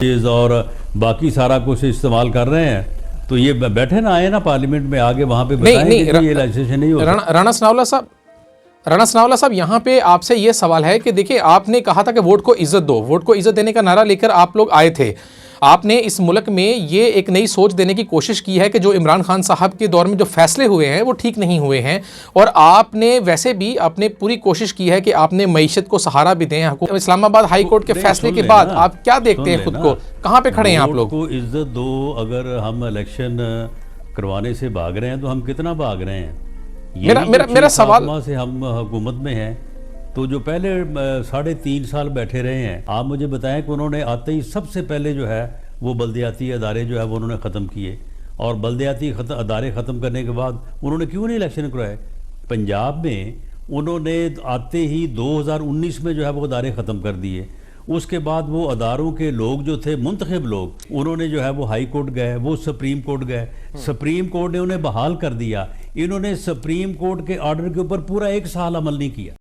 और बाकी सारा कुछ इस्तेमाल कर रहे हैं, तो ये बैठे ना आए ना पार्लियामेंट में आगे वहां पे बताएं कि ये लाइसेंस नहीं होता। राणा सनाउल्लाह साहब यहाँ पे आपसे ये सवाल है कि देखिए, आपने कहा था कि वोट को इज्जत दो, वोट को इज्जत देने का नारा लेकर आप लोग आए थे। आपने इस मुल्क में ये एक नई सोच देने की कोशिश की है कि जो इमरान खान साहब के दौर में जो फैसले हुए हैं वो ठीक नहीं हुए हैं, और आपने वैसे भी आपने पूरी कोशिश की है कि आपने मईशत को सहारा भी दें। इस्लामाबाद हाई कोर्ट के फैसले के बाद आप क्या देखते हैं, खुद को कहाँ पे खड़े हैं आप लोग? को इज्जत दो, अगर हम इलेक्शन करवाने से भाग रहे हैं तो हम कितना भाग रहे हैं? मेरा सवाल से हम हुकूमत में हैं, तो जो पहले 3.5 साल बैठे रहे हैं, आप मुझे बताएं कि उन्होंने आते ही सबसे पहले जो है वो बल्दियाती अदारे जो है वो उन्होंने ख़त्म किए, और बल्दियाती अदारे ख़त्म करने के बाद उन्होंने क्यों नहीं इलेक्शन करवाए? पंजाब में उन्होंने आते ही 2019 में जो है वो अदारे ख़त्म कर दिए। उसके बाद वो अदारों के लोग जो थे, मुंतखब लोग, उन्होंने जो है वो हाई कोर्ट गए, वो सुप्रीम कोर्ट गए, सुप्रीम कोर्ट ने उन्हें बहाल कर दिया। इन्होंने सुप्रीम कोर्ट के ऑर्डर के ऊपर पूरा 1 साल अमल नहीं किया।